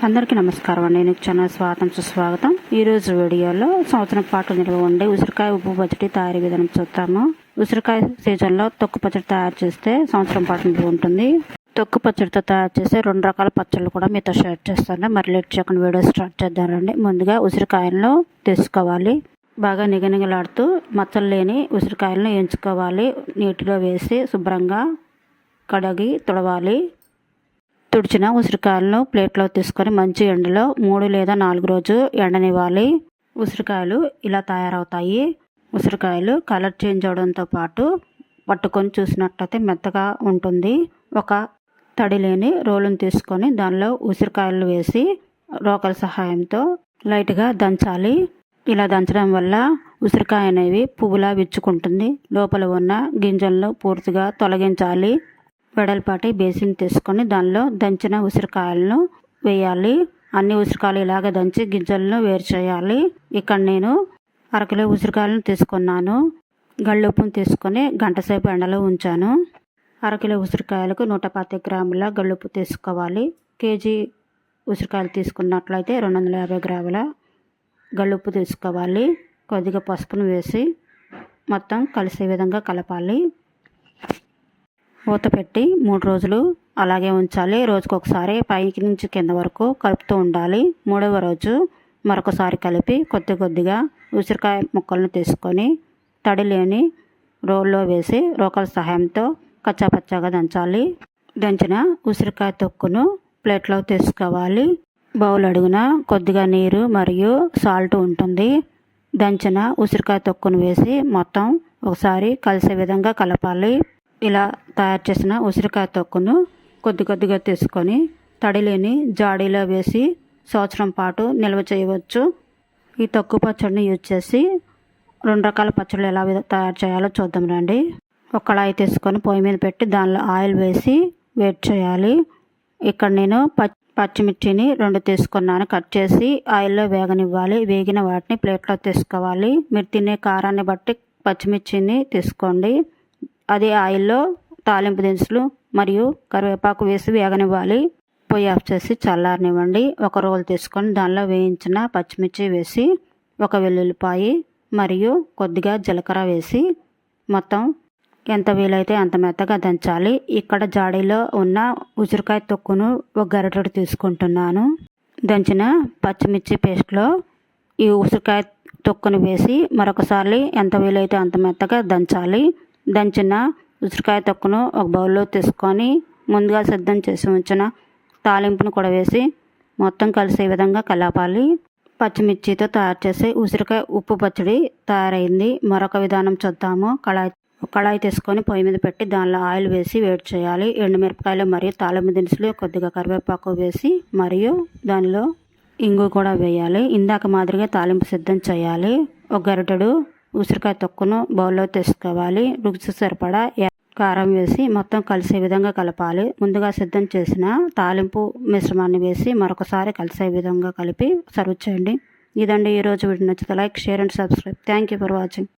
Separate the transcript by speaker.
Speaker 1: అందరికీ నమస్కారం అండి. నేను ఛానల్ స్వాగతం సుస్వాగతం. ఈరోజు వీడియోలో సంవత్సరం పాటు నిల్వ ఉండే ఉసిరికాయ ఉప్పు పచ్చడి తయారీ విధానం చూద్దాము. ఉసిరికాయ సీజన్లో తొక్కు పచ్చడి తయారు చేస్తే సంవత్సరం పాటు నిల్వ ఉంటుంది. తొక్కు పచ్చడితో తయారు చేసే 2 రకాల పచ్చళ్ళు కూడా మీతో షేర్ చేస్తాను. మరి లేట్ చేయకుండా వీడియో స్టార్ట్ చేద్దామండి. ముందుగా ఉసిరికాయలను తీసుకోవాలి. బాగా నిగనిగలాడుతూ మచ్చలు లేని ఉసిరికాయలను ఎంచుకోవాలి. నీటిలో వేసి శుభ్రంగా కడిగి తుడవాలి. తుడిచిన ఉసిరికాయలను ప్లేట్లో తీసుకొని మంచి ఎండలో 3 లేదా 4 రోజులు ఎండనివ్వాలి. ఉసిరికాయలు ఇలా తయారవుతాయి. ఉసిరికాయలు కలర్ చేంజ్ అవడంతో పాటు పట్టుకొని చూసినట్లయితే మెత్తగా ఉంటుంది. ఒక తడి లేని రోలును తీసుకొని దానిలో ఉసిరికాయలు వేసి రోకల సహాయంతో లైట్గా దంచాలి. ఇలా దంచడం వల్ల ఉసిరికాయ అనేవి పువ్వులా విచ్చుకుంటుంది. లోపల ఉన్న గింజలను పూర్తిగా తొలగించాలి. వెడల్పాటి బేసిన్ తీసుకొని దానిలో దంచిన ఉసిరికాయలను వేయాలి. అన్ని ఉసిరికాయలు ఇలాగ దంచి గింజలను వేరు చేయాలి. ఇక్కడ నేను 1 కిలో ఉసిరికాయలను తీసుకున్నాను. గళ్ళుప్పును తీసుకొని గంట సేపు ఎండలో ఉంచాను. 1 కిలో ఉసిరికాయలకు 110 గ్రాముల గళ్ళుప్పు తీసుకోవాలి. కేజీ ఉసిరికాయలు తీసుకున్నట్లయితే 250 గ్రాముల గళ్ళుప్పు తీసుకోవాలి. కొద్దిగా పసుపును వేసి మొత్తం కలిసే విధంగా కలపాలి. మూత పెట్టి 3 రోజులు అలాగే ఉంచాలి. రోజుకొకసారి పైకి నుంచి కింద వరకు కలుపుతూ ఉండాలి. 3వ రోజు మరొకసారి కలిపి కొద్దిగా ఉసిరికాయ ముక్కలను తీసుకొని తడి లేని రోల్లో వేసి రోకల సహాయంతో కచ్చాపచ్చాగా దంచాలి. దంచిన ఉసిరికాయ తొక్కును ప్లేట్లో తీసుకోవాలి. బౌల్ అడుగున కొద్దిగా నీరు మరియు సాల్ట్ ఉంటుంది. దంచిన ఉసిరికాయ తొక్కును వేసి మొత్తం ఒకసారి కలిసే విధంగా కలపాలి. ఇలా తయారు చేసిన ఉసిరికాయ తొక్కును కొద్దిగా తీసుకొని తడి లేని జాడీలో వేసి సంవత్సరం పాటు నిల్వ చేయవచ్చు. ఈ తొక్కు పచ్చడిని యూజ్ చేసి 2 రకాల పచ్చళ్ళు ఎలా తయారు చేయాలో చూద్దాం రండి. ఒక కళాయి తీసుకొని పొయ్యి మీద పెట్టి దానిలో ఆయిల్ వేసి వేడి చేయాలి. ఇక్కడ నేను పచ్చిమిర్చిని 2 తీసుకున్నాను. కట్ చేసి ఆయిల్లో వేగనివ్వాలి. వేగిన వాటిని ప్లేట్లో తీసుకోవాలి. మీరు తినే కారాన్ని బట్టి పచ్చిమిర్చిని తీసుకోండి. అదే ఆయిల్లో తాలింపు దినుసులు మరియు కరివేపాకు వేసి వేగనివ్వాలి. పొయ్యి ఆఫ్ చేసి చల్లారనివ్వండి. ఒక రోల్ తీసుకొని దానిలో వేయించిన పచ్చిమిర్చి వేసి 1 వెల్లుల్లిపాయ మరియు కొద్దిగా జీలకర్ర వేసి మొత్తం ఎంత వీలైతే అంత మెత్తగా దంచాలి. ఇక్కడ జాడీలో ఉన్న ఉసిరికాయ తొక్కును 1 గరిటెడు తీసుకుంటున్నాను. దంచిన పచ్చిమిర్చి పేస్ట్లో ఈ ఉసిరికాయ తొక్కును వేసి మరొకసారి ఎంత వీలైతే అంత మెత్తగా దంచాలి. దంచిన ఉసిరికాయ తొక్కును ఒక బౌల్లో తీసుకొని ముందుగా సిద్ధం చేసి ఉంచిన తాలింపును కూడా వేసి మొత్తం కలిసే విధంగా కలపాలి. పచ్చిమిర్చితో తయారు చేసే ఉసిరికాయ ఉప్పు పచ్చడి తయారైంది. మరొక విధానం చూద్దాము. కళాయి తీసుకొని పొయ్యి మీద పెట్టి దానిలో ఆయిల్ వేసి వేడి చేయాలి. ఎండుమిరపకాయలు మరియు తాలింపు దినుసులు కొద్దిగా కరివేపాకు వేసి మరియు దానిలో ఇంగు కూడా వేయాలి. ఇందాక మాదిరిగా తాలింపు సిద్ధం చేయాలి. 1 గరిటెడు ఉసిరికాయ తొక్కును బౌల్లో తీసుకోవాలి. రుచి సరిపడా కారం వేసి మొత్తం కలిసే విధంగా కలపాలి. ముందుగా సిద్ధం చేసిన తాలింపు మిశ్రమాన్ని వేసి మరొకసారి కలిసే విధంగా కలిపి సర్వ్ చేయండి. ఇదండి ఈరోజు వీడియో. నచ్చితే like, share and subscribe. Thank you for watching.